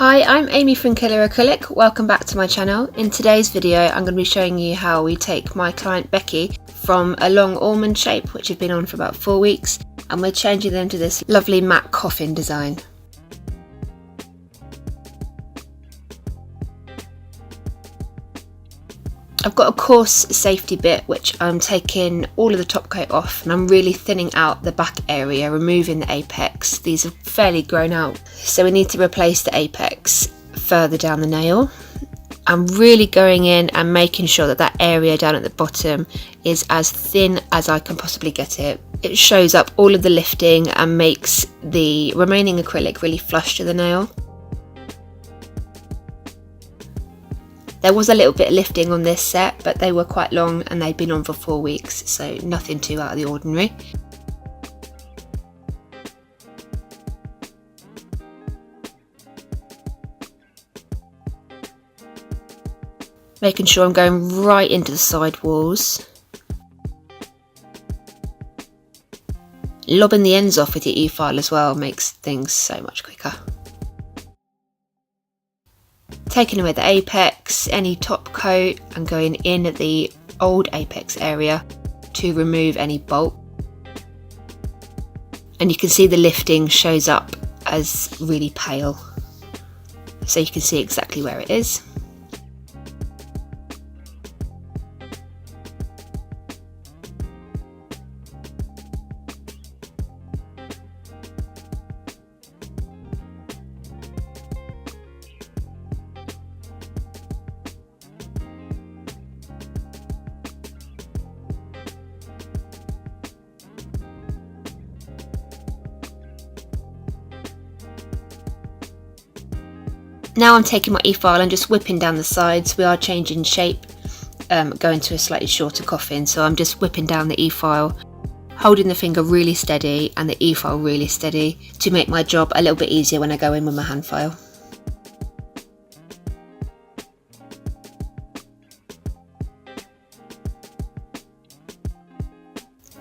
Hi, I'm Amy from Killer Acrylic. Welcome back to my channel. In today's video I'm going to be showing you how we take my client Becci from a long almond shape, which had been on for about 4 weeks, and we're changing them to this lovely matte coffin design. I've got a coarse safety bit which I'm taking all of the top coat off, and I'm really thinning out the back area, removing the apex. These are fairly grown out, so we need to replace the apex further down the nail. I'm really going in and making sure that that area down at the bottom is as thin as I can possibly get it. It shows up all of the lifting and makes the remaining acrylic really flush to the nail. There was a little bit of lifting on this set, but they were quite long and they'd been on for 4 weeks, so nothing too out of the ordinary. Making sure I'm going right into the side walls. Lobbing the ends off with your E-file as well makes things so much quicker. Taking away the apex, any top coat, and going in at the old apex area to remove any bulk. And you can see the lifting shows up as really pale, so you can see exactly where it is. Now I'm taking my E-file and just whipping down the sides. We are changing shape, going to a slightly shorter coffin, so I'm just whipping down the E-file, holding the finger really steady and the E-file really steady to make my job a little bit easier when I go in with my hand file.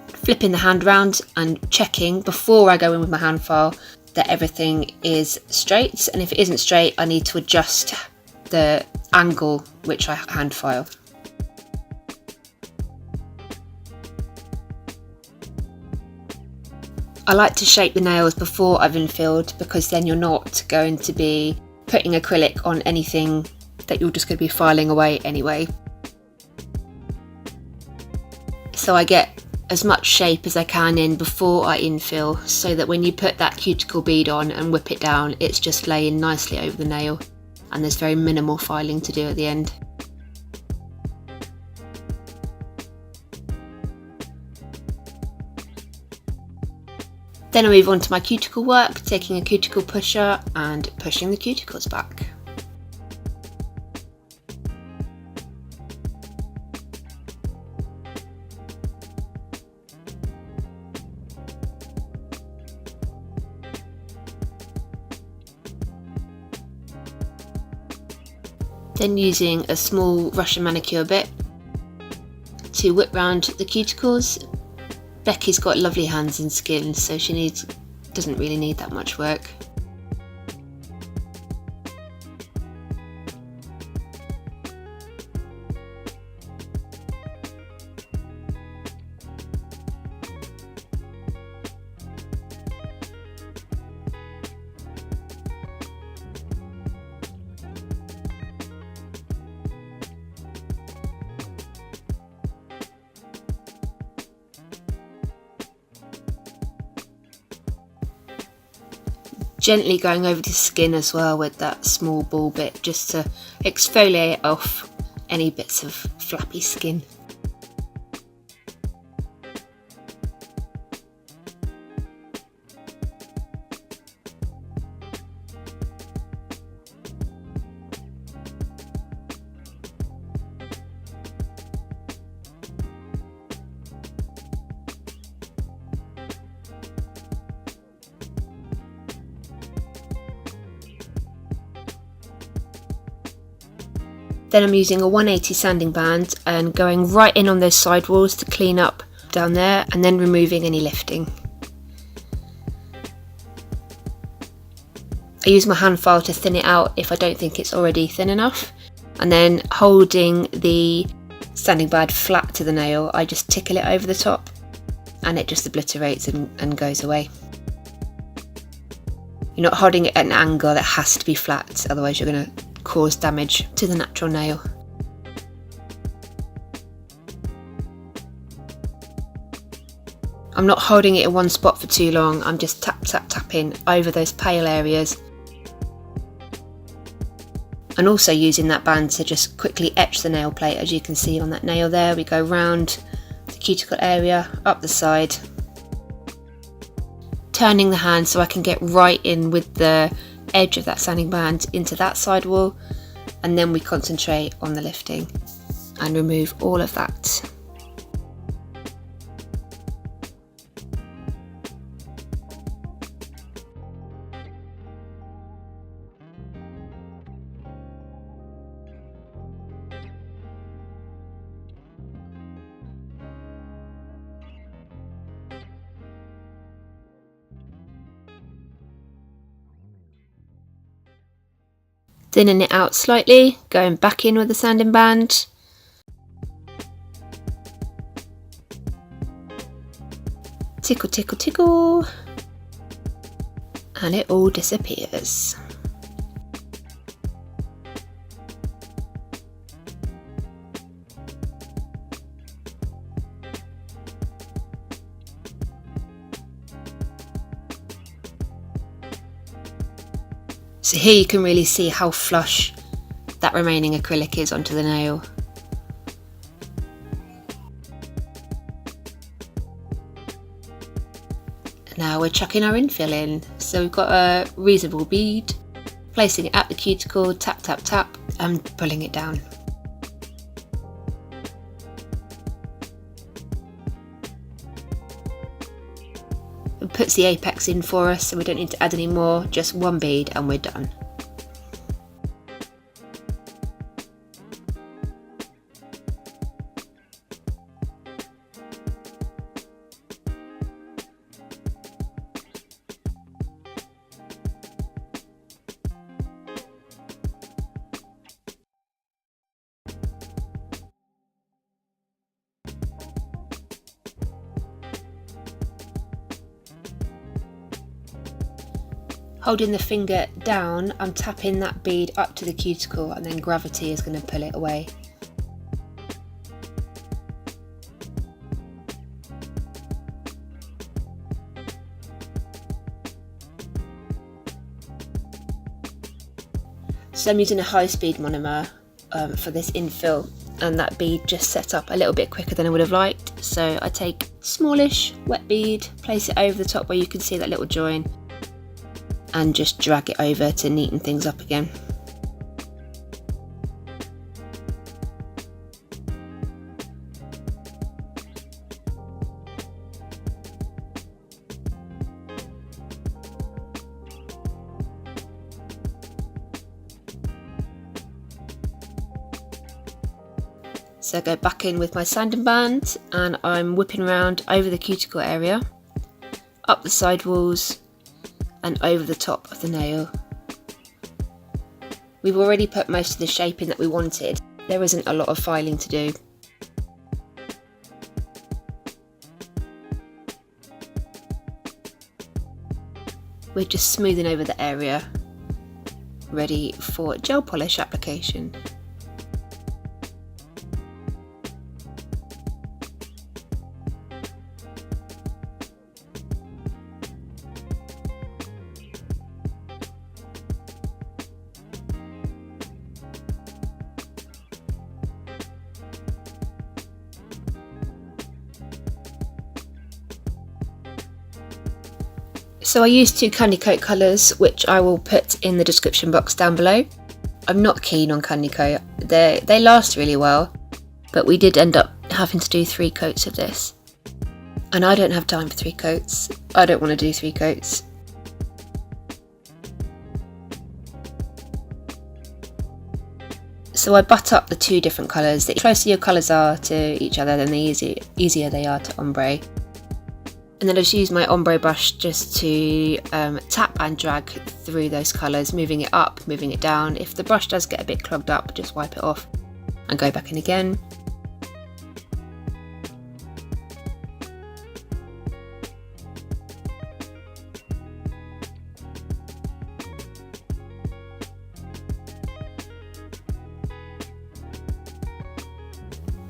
Flipping the hand round and checking before I go in with my hand file that everything is straight, and if it isn't straight I need to adjust the angle which I hand file. I like to shape the nails before I've infilled, because then you're not going to be putting acrylic on anything that you're just going to be filing away anyway. So I get as much shape as I can in before I infill, so that when you put that cuticle bead on and whip it down, it's just laying nicely over the nail and there's very minimal filing to do at the end. Then I move on to my cuticle work, taking a cuticle pusher and pushing the cuticles back. Then using a small Russian manicure bit to whip round the cuticles. Becci's got lovely hands and skin, so she doesn't really need that much work. Gently going over the skin as well with that small ball bit, just to exfoliate off any bits of flappy skin. Then I'm using a 180 sanding band and going right in on those side walls to clean up down there, and then removing any lifting. I use my hand file to thin it out if I don't think it's already thin enough, and then holding the sanding pad flat to the nail, I just tickle it over the top and it just obliterates and goes away. You're not holding it at an angle, it has to be flat, otherwise you're going to cause damage to the natural nail. I'm not holding it in one spot for too long, I'm just tapping over those pale areas. And also using that band to just quickly etch the nail plate. As you can see on that nail there, we go round the cuticle area, up the side, turning the hand so I can get right in with the edge of that sanding band into that side wall, and then we concentrate on the lifting and remove all of that. Thinning it out slightly, going back in with the sanding band. Tickle, tickle, tickle. And it all disappears. So here you can really see how flush that remaining acrylic is onto the nail. Now we're chucking our infill in. So we've got a reasonable bead, placing it at the cuticle, tap, tap, tap, and pulling it down. It puts the apex in for us, so we don't need to add any more, just one bead and we're done. Holding the finger down, I'm tapping that bead up to the cuticle, and then gravity is going to pull it away. So I'm using a high-speed monomer for this infill, and that bead just set up a little bit quicker than I would have liked. So I take smallish wet bead, place it over the top where you can see that little join, and just drag it over to neaten things up again. So I go back in with my sanding band and I'm whipping around over the cuticle area, up the side walls, and over the top of the nail. We've already put most of the shape in that we wanted. There isn't a lot of filing to do. We're just smoothing over the area, ready for gel polish application. So I used two candy coat colours, which I will put in the description box down below. I'm not keen on candy coat. They last really well, but we did end up having to do 3 coats of this. And I don't have time for 3 coats. I don't want to do 3 coats. So I butt up the 2 different colours. The closer your colours are to each other, then the easier they are to ombre. And then I just use my ombre brush just to tap and drag through those colours, moving it up, moving it down. If the brush does get a bit clogged up, just wipe it off and go back in again.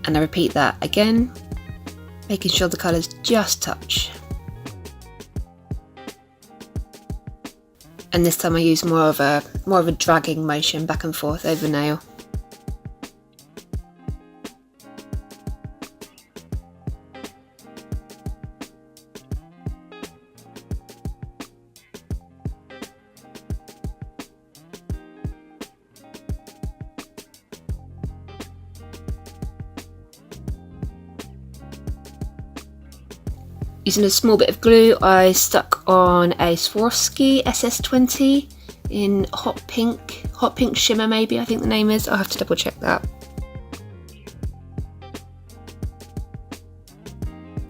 And I repeat that again, making sure the colours just touch. And this time I use more of a dragging motion back and forth over the nail. Using a small bit of glue, I stuck on a Swarovski SS20 in hot pink shimmer maybe, I think the name is. I'll have to double check that.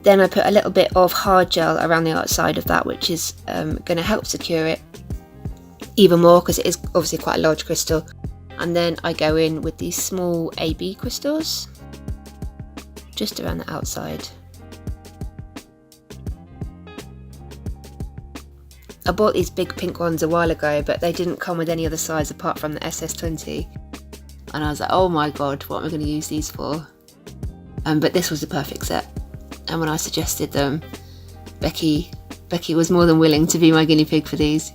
Then I put a little bit of hard gel around the outside of that, which is going to help secure it even more because it is obviously quite a large crystal. And then I go in with these small AB crystals just around the outside. I bought these big pink ones a while ago, but they didn't come with any other size apart from the SS20. And I was like, oh my god, what am I going to use these for? But this was the perfect set. And when I suggested them, Becci was more than willing to be my guinea pig for these.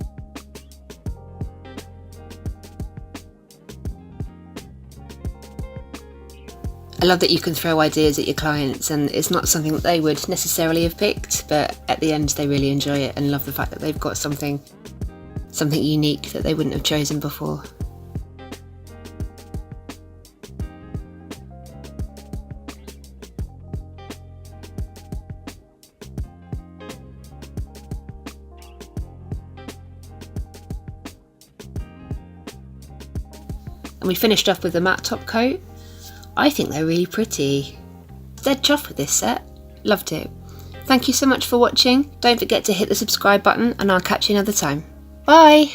I love that you can throw ideas at your clients, and it's not something that they would necessarily have picked, but at the end they really enjoy it and love the fact that they've got something unique that they wouldn't have chosen before. And we finished off with the matte top coat. I think they're really pretty. Dead chuffed with this set. Loved it. Thank you so much for watching. Don't forget to hit the subscribe button and I'll catch you another time. Bye!